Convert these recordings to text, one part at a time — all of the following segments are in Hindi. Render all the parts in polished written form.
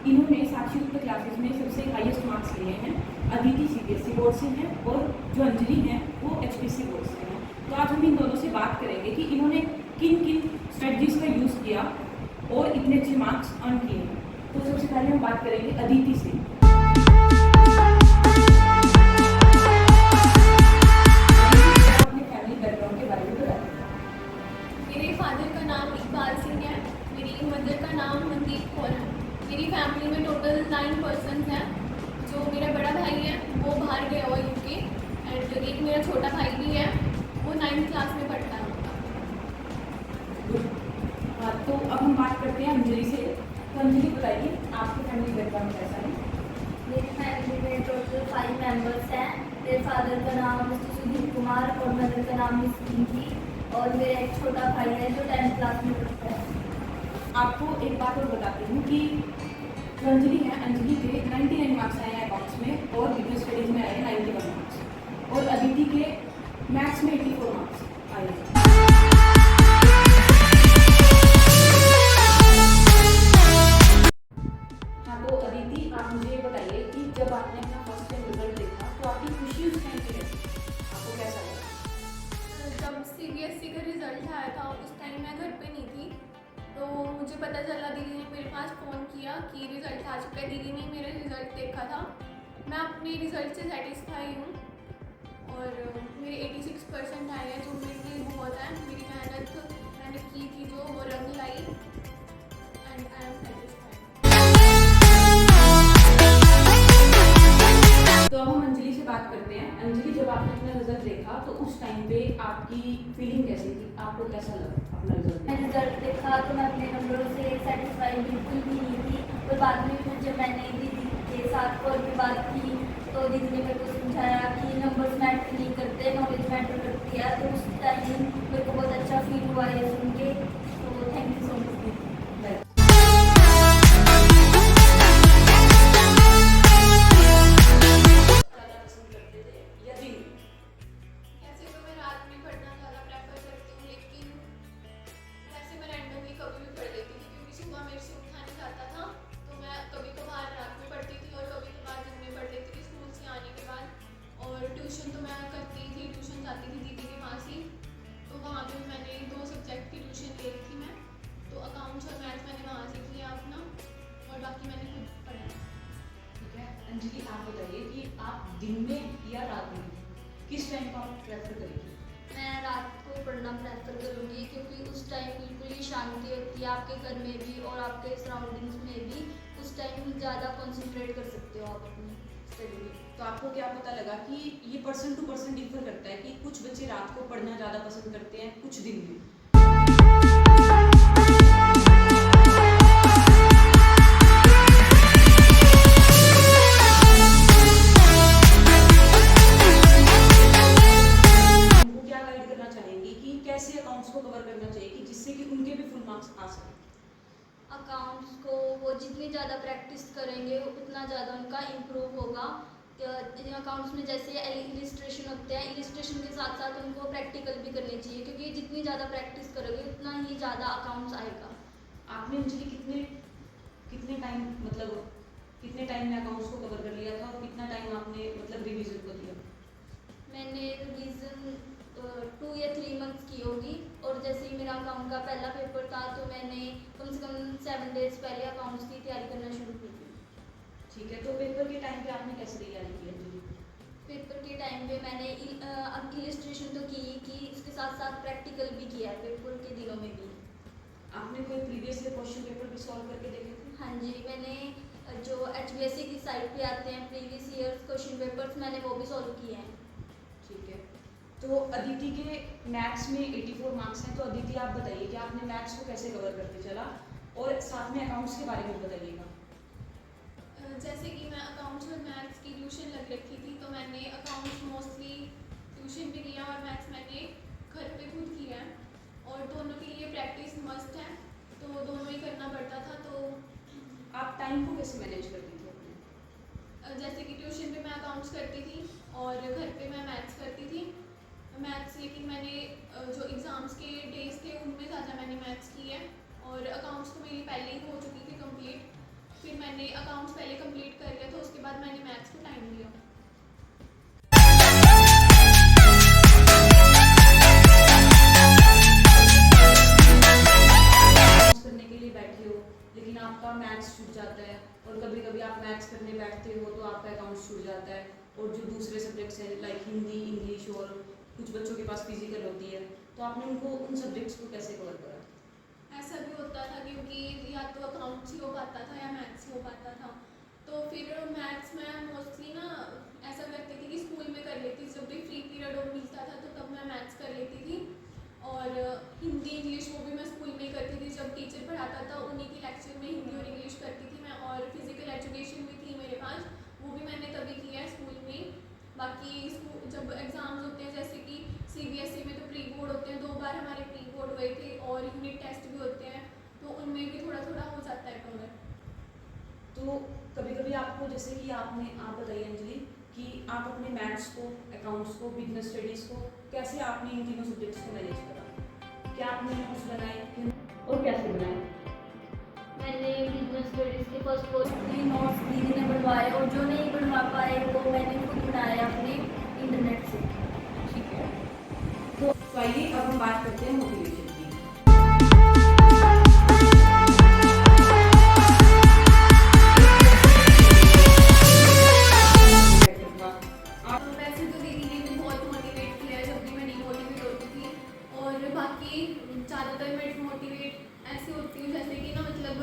इन्होंने साक्षरता क्लासेस में सबसे हाईएस्ट मार्क्स लिए हैं। अदिति सीबीएसई बोर्ड से हैं और जो अंजलि हैं वो एचपीसी बोर्ड से हैं। तो आज हम इन दोनों से बात करेंगे कि इन्होंने किन किन स्ट्रेटजीज का यूज़ किया और इतने अच्छे मार्क्स अर्न किए। तो सबसे पहले हम बात करेंगे अदिति से। अपने फैमिली बैकग्राउंड के बारे में बताएं। मेरे फादर का नाम इकबाल सिंह है। मेरी मदर का नाम मनदीप कौर है। मेरी फैमिली में टोटल 9 पर्सन्स हैं। जो मेरा बड़ा भाई है वो बाहर गया हुआ यूके, एंड एक मेरा छोटा भाई भी है, वो 9th क्लास में पढ़ता है। हाँ, तो अब हम बात करते हैं अंजलि से। तो अंजलि बताइए आपकी फैमिली बैकग्राउंड कैसा है? मेरी फैमिली में टोटल 5 मेंबर्स हैं। मेरे फादर का नाम मिस्टर सुधीर कुमार और मदर का नाम मिस पिंकी, और मेरा एक छोटा भाई है जो 10th क्लास में पढ़ता है। आपको एक बात और बताती हूँ कि जो अंजलि है, अंजलि के 99 मार्क्स आए हैं अकाउंट्स में और बिजनेस स्टडीज़ में आए हैं 91 मार्क्स, और अदिति के मैथ्स में 84 मार्क्स आए हैं। हाँ, तो अदिति आप मुझे बताइए कि जब आपने अपना फर्स्ट टाइम रिजल्ट देखा तो आपकी खुशी उस टाइम पे कैसी थी? आपको कैसा लगा? जब सीबीएसई का रिज़ल्ट आया था उस टाइम मैं घर पे नहीं थी, तो मुझे पता चला, दीदी ने मेरे पास फ़ोन किया कि रिज़ल्ट आ चुका है। दीदी ने मेरा रिज़ल्ट देखा था। मैं अपने रिज़ल्ट से सेटिस्फाई हूँ और मेरे 86% आए हैं, जो मेरे लिए बहुत है। मेरी मेहनत मैंने की थी जो वो रंग लाई, एंड आई एम सेटिस्फाइड। तो अब हम अंजलि से बात करते हैं। अंजलि, जब आपने अपना रिजल्ट देखा तो उस टाइम पे आपकी फीलिंग कैसी थी? आपको कैसा लगा अपना रिजल्ट? मैं रिजल्ट देखा तो मैं अपने नंबरों से सेटिस्फाइड बिल्कुल भी नहीं थी। और बाद में फिर जब मैंने दीदी के साथ और भी बात की तो दीदी ने मेरे को समझाया कि नंबर्स मैटर नहीं करते, नॉलेज मैटर करती है। तो उस टाइम मेरे को बहुत अच्छा फील हुआ है सुन के। तो थैंक यू सो मच दीदी। ऐसे तो मैं रात में पढ़ना ज़्यादा प्रेफर करती हूँ, लेकिन वैसे मैं रैंडमली कभी भी पढ़ लेती थी, क्योंकि सुबह मेरे से उठा नहीं जाता था। तो मैं कभी कभार रात में पढ़ती थी और कभी कभार दिन में पढ़ लेती थी स्कूल से आने के बाद। और ट्यूशन तो मैं करती थी, ट्यूशन जाती थी दीदी के पास ही। तो वहाँ पे मैंने 2 सब्जेक्ट की ट्यूशन ले रही थी मैं। तो अकाउंट्स और मैथ्स मैंने वहाँ से किया अपना, और बाकी मैंने खुद पढ़ा। ठीक है अंजलि, आप बताइए कि आप दिन में या रात में किस टाइम को आप प्रेफर करेंगे? मैं रात को पढ़ना प्रेफर करूँगी, क्योंकि उस टाइम बिल्कुल ही शांति होती है आपके घर में भी और आपके सराउंडिंग्स में भी। उस टाइम ज़्यादा कंसंट्रेट कर सकते हो आप अपनी स्टडी में। तो आपको क्या पता लगा कि ये पर्सन टू पर्सन डिफर करता है कि कुछ बच्चे रात को पढ़ना ज़्यादा पसंद करते हैं, कुछ दिन में? उनको क्या गाइड करना चाहेंगी कि कैसे अकाउंट्स को कवर करना चाहिए कि जिससे कि उनके भी फुल मार्क्स आ सके? अकाउंट्स को वो जितनी ज़्यादा प्रैक्टिस करेंगे उतना ज़्यादा उनका इम्प्रूव होगा। अकाउंट्स में जैसे इलिस्ट्रेशन होते हैं, इलिस्ट्रेशन के साथ साथ उनको प्रैक्टिकल भी करनी चाहिए, क्योंकि जितनी ज़्यादा प्रैक्टिस करोगे उतना ही ज़्यादा अकाउंट्स आएगा। आपने अंजलि कितने टाइम में अकाउंट्स को कवर कर लिया था और कितना टाइम आपने रिवीजन को दिया? मैंने रिवीजन 2 या 3 मंथ्स की होगी। और जैसे ही मेरा अकाउंट का पहला पेपर था तो मैंने कम से कम 7 डेज़ पहले अकाउंट्स की तैयारी करना शुरू की थी। ठीक है, तो पेपर के टाइम पे आपने कैसे तैयारी की अंजलि? पेपर के टाइम पे मैंने इलिस्ट्रेशन तो की, इसके साथ साथ प्रैक्टिकल भी किया है पेपर के दिनों में भी। आपने कोई प्रीवियस क्वेश्चन पेपर भी सॉल्व करके देखे थे? हाँ जी, मैंने जो HBSC की साइट पे आते हैं प्रीवियस ईयर्स क्वेश्चन पेपर्स, मैंने वो भी सॉल्व किए हैं। ठीक है, तो अदिति के मैथ्स में 84 मार्क्स हैं। तो अदिति आप बताइए कि आपने मैथ्स को कैसे कवर करके चला, और साथ में अकाउंट्स के बारे में बताइएगा। जैसे कि मैं अकाउंट्स और मैथ्स की ट्यूशन लग रखी थी, तो मैंने अकाउंट्स मोस्टली ट्यूशन पे किया और मैथ्स मैंने घर पे खुद किया है। और दोनों के लिए प्रैक्टिस मस्ट है, तो दोनों ही करना पड़ता था। तो आप टाइम को कैसे मैनेज करती थी अपने? जैसे कि ट्यूशन पे मैं अकाउंट्स करती थी और घर पे मैं मैथ्स करती थी। मैथ्स लेकिन मैंने जो एग्ज़ाम्स के डेज थे उनमें ज़्यादा मैंने मैथ्स की है, और अकाउंट्स तो मेरी पहले ही हो चुकी थी कंप्लीट। फिर मैंने मैंने अकाउंट्स पहले कंप्लीट कर लिया था, उसके बाद मैंने मैथ्स को टाइम दिया। करने के लिए बैठे हो लेकिन आपका मैथ्स छूट जाता है, और कभी कभी आप मैथ्स करने बैठते हो तो आपका अकाउंट्स छूट जाता है, और जो दूसरे सब्जेक्ट्स हैं लाइक हिंदी, इंग्लिश, और कुछ बच्चों के पास फिजिकल होती है, तो आपने उनको उन सब्जेक्ट्स को कैसे कवर करा? ऐसा भी होता था क्योंकि या तो अकाउंट्स ही हो पाता था या मैथ्स ही हो पाता था, तो फिर मैथ्स में मोस्टली ना ऐसा करती थी कि स्कूल में कर लेती थी, जब भी फ्री पीरियड और मिलता था तो तब मैं मैथ्स कर लेती थी। और हिंदी, इंग्लिश वो भी मैं स्कूल में ही करती थी, जब टीचर पढ़ाता था उन्हीं के लेक्चर में हिंदी और इंग्लिश करती थी मैं। और फिजिकल एजुकेशन भी थी मेरे पास, वो भी मैंने तभी किया है स्कूल में। बाकी स्कूल जब एग्ज़ाम्स होते हैं, जैसे कि CBSE में तो प्री बोर्ड होते हैं, 2 बार हमारे प्री बोर्ड हुए थे, और यूनिट टेस्ट भी होते हैं, तो उनमें भी थोड़ा थोड़ा हो जाता है कवर। तो कभी कभी आपको, जैसे कि आप बताइए अंजलि, कि आप अपने मैथ्स को, अकाउंट्स को, बिजनेस स्टडीज़ को कैसे आपने इन तीनों सब्जेक्ट्स को मैनेज करा? क्या आपने कुछ बनाए और कैसे बनाए? मैंने बिजनेस स्टडीज़ के फर्स्ट कोर्स के नोट्स दीदी ने बनवाए, और जो नहीं बनवा पाए वो मैंने खुद बनाया अपने इंटरनेट से। ठीक है, तो आइए अब हम बात करते हैं मोटिवेशन की। वैसे तो दीदी ने भी बहुत मोटिवेट किया है जब भी मैं डीमोटिवेट होती थी, और बाकी ज़्यादातर मैं मोटिवेट ऐसे होती हूँ जैसे कि ना, मतलब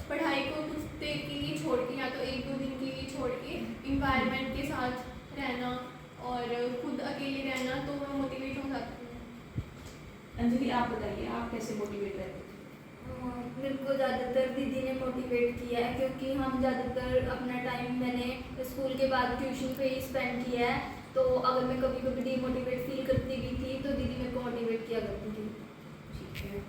पढ़ाई को कुछ देर के लिए छोड़ के, या तो 1-2 दिन के लिए छोड़ के इन्वायरमेंट के साथ रहना और खुद अकेले रहना, तो मैं मोटिवेट हो जाती हूँ। अंजलि आप बताइए, आप कैसे मोटिवेट रहते थे? मेरे को ज़्यादातर दीदी ने मोटिवेट किया है, क्योंकि हम ज़्यादातर अपना टाइम मैंने स्कूल के बाद ट्यूशन पे ही स्पेंड किया है, तो अगर मैं कभी कभी डीमोटिवेट फील करती भी थी तो दीदी मेरे को मोटिवेट किया करती थी। ठीक है,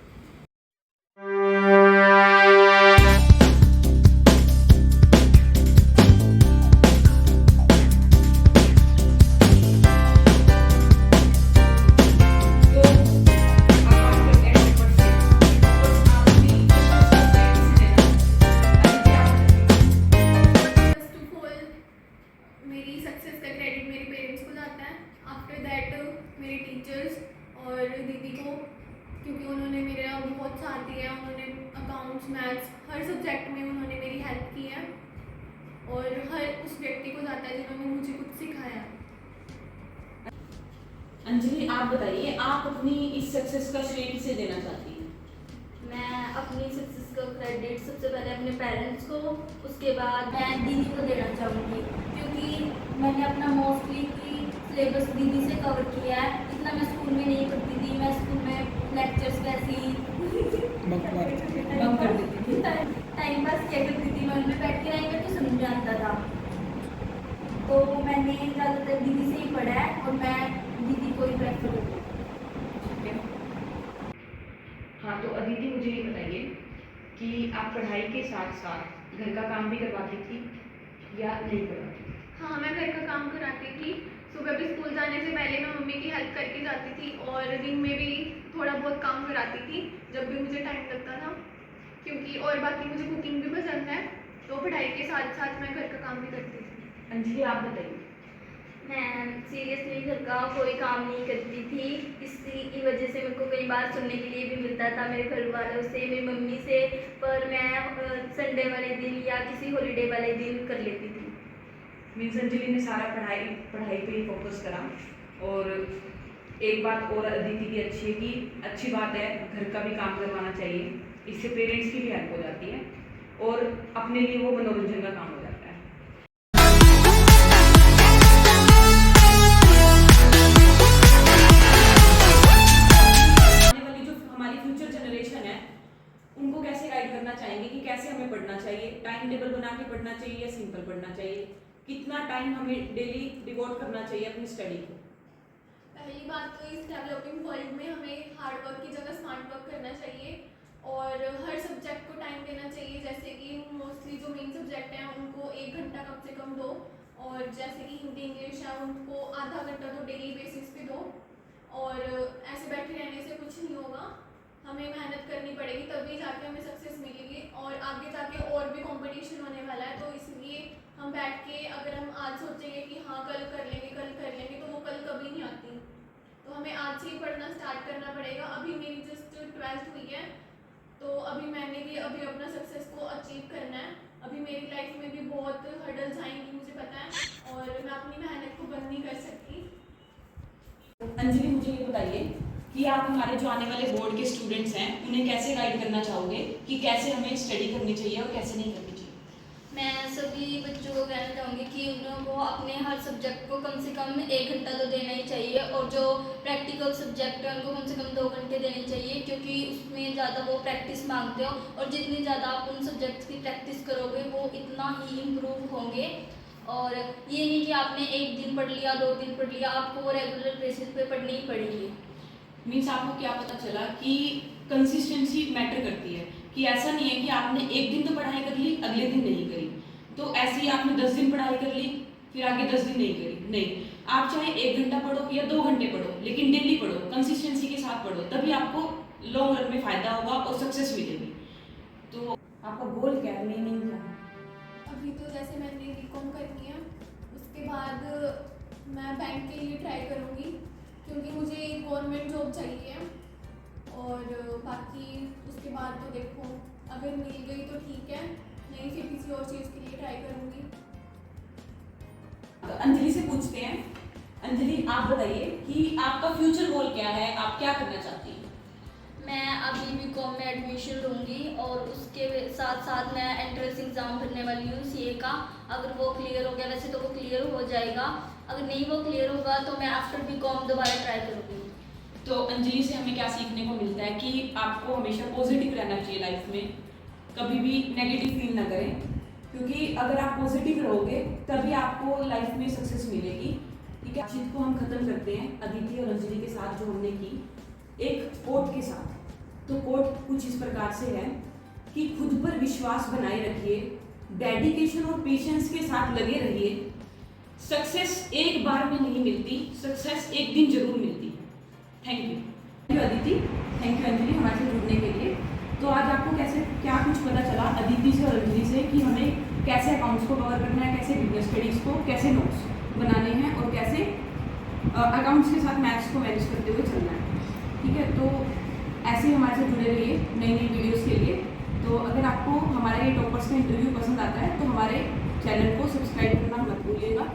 फर्स्ट ऑफ ऑल मेरी सक्सेस का क्रेडिट मेरे पेरेंट्स को जाता है, आफ्टर दैट मेरे टीचर्स और दीदी को, क्योंकि उन्होंने मेरा बहुत साथ दिया है। उन्होंने अकाउंट्स, मैथ्स, हर सब्जेक्ट में उन्होंने मेरी हेल्प की है, और हर उस व्यक्ति को जाता है जिन्होंने मुझे कुछ सिखाया है। अंजलि आप बताइए, आप अपनी इस सक्सेस का श्रेय किसे देना चाहती हैं? मैं अपनी सक्सेस का क्रेडिट सबसे पहले अपने पेरेंट्स को, उसके बाद मैं दीदी को देना चाहूँगी, क्योंकि मैंने अपना मोस्टली की सिलेबस दीदी से कवर किया है। इतना मैं स्कूल में नहीं करती थी, मैं स्कूल में लेक्चर्स कैसी बंक कर देती थी। टाइम पास किया करती थी, मैं उनमें बैठ के नहीं, मेरे को समझ आता था, तो मैंने ज़्यादातर दीदी से ही पढ़ा है, और मैं दीदी को ही प्रेफर करती हूँ। ठीक है, हाँ, तो अदिति मुझे ये बताइए कि आप पढ़ाई के साथ साथ घर का काम भी करवाती थी या नहीं करवाती थी? हाँ, मैं घर का काम कराती थी। सुबह भी स्कूल जाने से पहले मैं मम्मी की हेल्प करके जाती थी, और दिन में भी थोड़ा बहुत काम कराती थी जब भी मुझे टाइम लगता था, क्योंकि और बाकी मुझे कुकिंग भी पसंद है, तो पढ़ाई के साथ साथ मैं घर का काम भी करती थी। अंजलि आप बताइए। मैं सीरियसली घर का कोई काम नहीं करती थी, इसी की वजह से मेरे को कई बार सुनने के लिए भी मिलता था मेरे घर वालों से, मेरी मम्मी से, पर मैं संडे वाले दिन या किसी हॉलीडे वाले दिन कर लेती थी। मीन्स अंजलि ने सारा पढ़ाई पे ही फोकस करा। और एक बात और अदिति की अच्छी है कि अच्छी बात है, घर का भी काम करवाना चाहिए, इससे पेरेंट्स की भी हेल्प हो जाती है और अपने लिए वो मनोरंजन का काम हो जाता है। आने वाली जो हमारी फ्यूचर जनरेशन है उनको कैसे गाइड करना चाहेंगे कि कैसे हमें पढ़ना चाहिए, टाइम टेबल बना के पढ़ना चाहिए या सिंपल पढ़ना चाहिए, कितना टाइम हमें डेली डिवोट करना चाहिए अपनी स्टडी को? पहली बात तो इस डेवलपिंग वर्ल्ड में हमें हार्ड वर्क की जगह स्मार्ट वर्क करना चाहिए, और हर सब्जेक्ट को टाइम देना चाहिए। जैसे कि मोस्टली जो मेन सब्जेक्ट हैं उनको 1 घंटा कम से कम दो, और जैसे कि हिंदी, इंग्लिश है उनको आधा घंटा तो डेली बेसिस पे दो। और ऐसे बैठे रहने से कुछ नहीं होगा, हमें मेहनत करनी पड़ेगी, तभी जाके हमें सक्सेस मिलेगी, और आगे जाके और भी कंपटीशन होने वाला है, आज सोचेंगे कि हाँ कल कर लेंगे तो वो कल कभी नहीं आती। तो हमें आज से ही पढ़ना स्टार्ट करना पड़ेगा। अभी मेरी जस्ट 12th हुई है, तो अभी मैंने भी अभी अपना सक्सेस को अचीव करना है। अभी मेरी लाइफ में भी बहुत हर्डल्स आएंगी, मुझे पता है, और मैं अपनी मेहनत को बंद नहीं कर सकती। अंजलि, मुझे ये बताइए कि आप हमारे जो आने वाले बोर्ड के स्टूडेंट्स हैं उन्हें कैसे गाइड करना चाहोगे कि कैसे हमें स्टडी करनी चाहिए और कैसे नहीं करनी चाहिए? मैं सभी बच्चों को कहना चाहूँगी कि उनको अपने हर सब्जेक्ट को कम से कम 1 घंटा तो देना ही चाहिए, और जो प्रैक्टिकल सब्जेक्ट है उनको कम से कम 2 घंटे देने चाहिए, क्योंकि उसमें ज़्यादा वो प्रैक्टिस मांगते हो, और जितनी ज़्यादा आप उन सब्जेक्ट्स की प्रैक्टिस करोगे वो इतना ही इम्प्रूव होंगे। और ये नहीं कि आपने 1 दिन पढ़ लिया, 2 दिन पढ़ लिया, आपको वो रेगुलर बेसिस पे पढ़नी ही पड़ेगी। मीन्स आपको क्या पता चला कि कंसिस्टेंसी मैटर करती है, कि ऐसा नहीं है कि आपने एक दिन तो पढ़ाई कर ली, अगले दिन नहीं करी, तो ऐसे ही आपने 10 दिन पढ़ाई कर ली फिर आगे 10 दिन नहीं करी। नहीं, आप चाहे 1 घंटा पढ़ो या 2 घंटे पढ़ो, लेकिन डेली पढ़ो, कंसिस्टेंसी के साथ पढ़ो, तभी आपको लॉन्ग रन में फायदा होगा और सक्सेस मिलेगी। तो आपका गोल क्या है, मेन क्या है? अभी तो जैसे मैंने बीकॉम करनी है, उसके बाद मैं बैंक के लिए ट्राई करूँगी, क्योंकि मुझे एक गवर्नमेंट जॉब चाहिए। और बाकी उसके बाद तो देखो, अगर मिल गई तो ठीक है, नहीं फिर किसी और चीज़ के लिए ट्राई करूँगी। तो अंजलि से पूछते हैं। अंजलि, आप बताइए कि आपका फ्यूचर गोल क्या है, आप क्या करना चाहती हैं? मैं अभी बीकॉम में एडमिशन लूँगी, और उसके साथ साथ मैं एंट्रेंस एग्ज़ाम भरने वाली हूँ सीए का। अगर वो क्लियर हो गया, वैसे तो वो क्लियर हो जाएगा, अगर नहीं वो क्लियर होगा तो मैं आफ्टर बीकॉम दोबारा ट्राई करूँगी। तो अंजलि से हमें क्या सीखने को मिलता है कि आपको हमेशा पॉजिटिव रहना चाहिए लाइफ में, कभी भी नेगेटिव फील ना करें, क्योंकि अगर आप पॉजिटिव रहोगे तभी आपको लाइफ में सक्सेस मिलेगी। ठीक है, बातचीत को हम खत्म करते हैं अदिति और अंजलि के साथ जो हमने की, एक कोट के साथ। तो कोट कुछ इस प्रकार से है कि खुद पर विश्वास बनाए रखिए, डेडिकेशन और पेशेंस के साथ लगे रहिए। सक्सेस एक बार में नहीं मिलती, सक्सेस एक दिन जरूर मिलती है। Thank you Aditi, thank you Anjali हमारे साथ जुड़ने के लिए। तो आज आपको कैसे क्या कुछ पता चला अदिति से और अंजलि से कि हमें कैसे अकाउंट्स को कवर करना है, कैसे बिजनेस स्टडीज़ को, कैसे नोट्स बनाने हैं और कैसे अकाउंट्स के साथ मैथ्स को मैनेज करते हुए चलना है। ठीक है, तो ऐसे ही हमारे साथ जुड़े रहिए नई नई वीडियोज़ के लिए। तो अगर आपको हमारा ये टॉपर्स का इंटरव्यू पसंद आता है तो हमारे चैनल को सब्सक्राइब करना मत भूलिएगा।